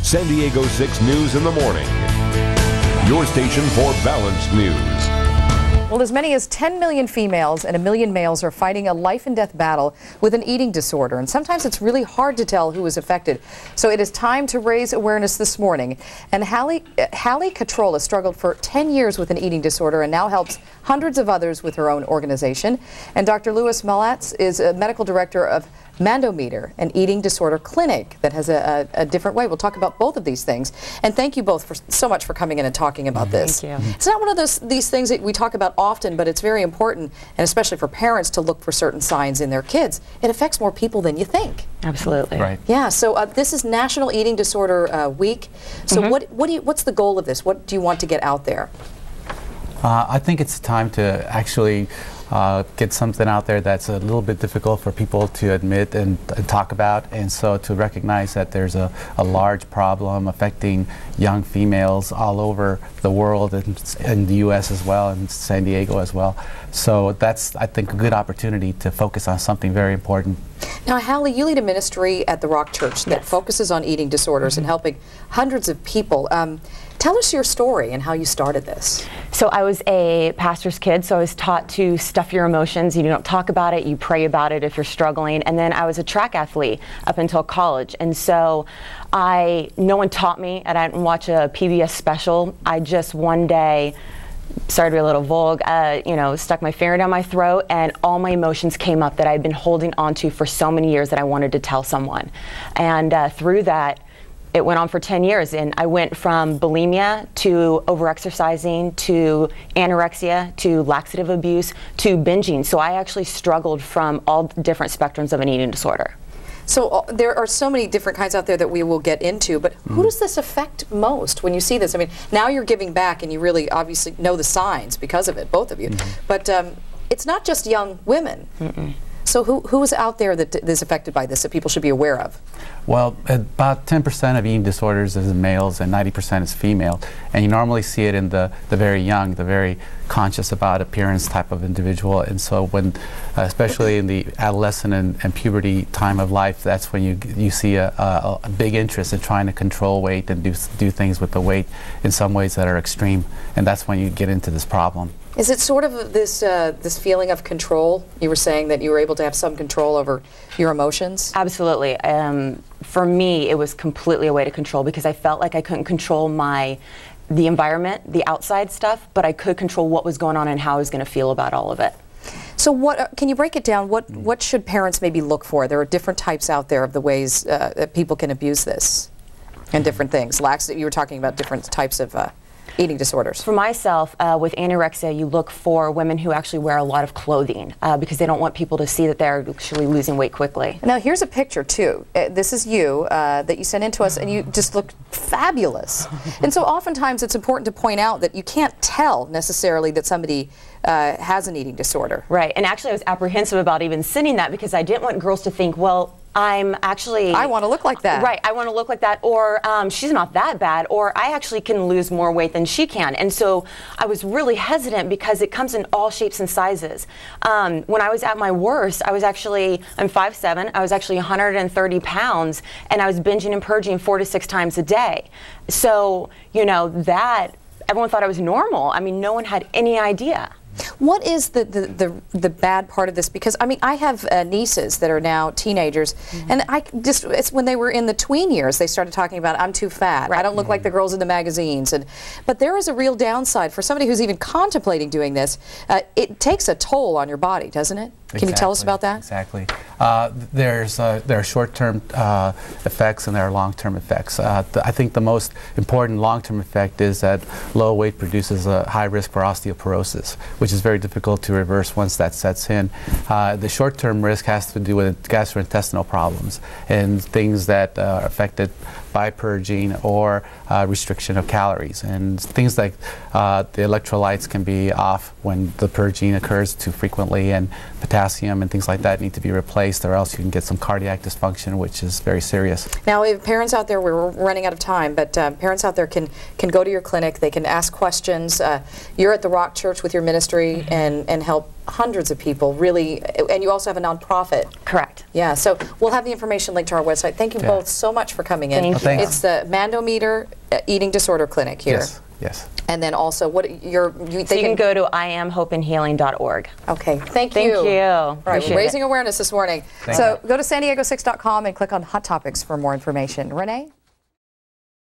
San Diego 6 News in the Morning. Your station for balanced news. Well, as many as 10 million females and 1 million males are fighting a life and death battle with an eating disorder, and sometimes it's really hard to tell who is affected. So it is time to raise awareness this morning. And Hallie Kotrla struggled for 10 years with an eating disorder and now helps hundreds of others with her own organization. And Dr. Louis Malats is a medical director of Mandometer, an eating disorder clinic that has a different way. We'll talk about both of these things. And thank you both so much for coming in and talking about this. Thank you. It's not one of these things that we talk about often, but it's very important, and especially for parents, to look for certain signs in their kids. It affects more people than you think. Absolutely. Right. Yeah, so this is National Eating Disorder Week. So what's the goal of this? What do you want to get out there? I think it's time to actually get something out there that's a little bit difficult for people to admit and talk about, and so to recognize that there's a large problem affecting young females all over the world, and in the U.S. as well, and San Diego as well. So that's, I think, a good opportunity to focus on something very important. Now, Hallie, you lead a ministry at the Rock1s that focuses on eating disorders and helping hundreds of people. Tell us your story and how you started this. So I was a pastor's kid, so I was taught to stuff your emotions. You don't talk about it, you pray about it if you're struggling. And then I was a track athlete up until college. And so no one taught me, and I didn't watch a PBS special. I just one day, sorry to be a little vulgar, stuck my finger down my throat, and all my emotions came up that I'd been holding onto for so many years that I wanted to tell someone. And through that, it went on for 10 years, and I went from bulimia to overexercising to anorexia to laxative abuse to binging. So I actually struggled from all the different spectrums of an eating disorder. So there are so many different kinds out there that we will get into, but who does this affect most when you see this? I mean, now you're giving back and you really obviously know the signs because of it, both of you. But it's not just young women. So who is out there that is affected by this that people should be aware of? Well, about 10% of eating disorders is in males and 90% is female. And you normally see it in the very young, the very conscious about appearance type of individual. And so when, especially in the adolescent and puberty time of life, that's when you see a big interest in trying to control weight and do things with the weight in some ways that are extreme. And that's when you get into this problem. Is it sort of this feeling of control? You were saying that you were able to have some control over your emotions? Absolutely. For me, it was completely a way to control, because I felt like I couldn't control the environment, the outside stuff, but I could control what was going on and how I was going to feel about all of it. So can you break it down? What should parents maybe look for? There are different types out there of the ways that people can abuse this and different things. You were talking about different types of eating disorders. For myself, with anorexia, you look for women who actually wear a lot of clothing because they don't want people to see that they're actually losing weight quickly. Now, here's a picture, too. This is you that you sent in to us, and you just look fabulous. And so oftentimes it's important to point out that you can't tell necessarily that somebody has an eating disorder. Right, and actually I was apprehensive about even sending that because I didn't want girls to think, well, I want to look like that. Right, I want to look like that, or she's not that bad, or I actually can lose more weight than she can. And so I was really hesitant because it comes in all shapes and sizes. When I was at my worst, I'm 5'7", I was actually 130 pounds, and I was binging and purging 4 to 6 times a day. So, that, everyone thought I was normal. I mean, no one had any idea. What is the bad part of this? Because I mean, I have nieces that are now teenagers, and it's when they were in the tween years they started talking about, I'm too fat, I don't look like the girls in the magazines, but there is a real downside for somebody who's even contemplating doing this. It takes a toll on your body, doesn't it? Can you tell us about that? Exactly. There are short-term effects and there are long-term effects. I think the most important long-term effect is that low weight produces a high risk for osteoporosis, which is very difficult to reverse once that sets in. The short-term risk has to do with gastrointestinal problems and things that are affected by purging or restriction of calories. And things like the electrolytes can be off when the purging occurs too frequently, and potassium potassium and things like that need to be replaced, or else you can get some cardiac dysfunction, which is very serious. Now, if parents out there, we're running out of time, but parents out there can go to your clinic, they can ask questions. You're at the Rock Church with your ministry and help hundreds of people, really, and you also have a nonprofit. Correct. Yeah, so we'll have the information linked to our website. Thank you both so much for coming in. Thank you. It's the Mandometer Eating Disorder Clinic here. Yes, yes. And then also, what So you can go to IamHopeandHealing.org. Okay, thank you. Thank you. All right, Appreciate we're raising it. awareness this morning. Thank So go to San Diego6.com and click on Hot Topics for more information. Renee?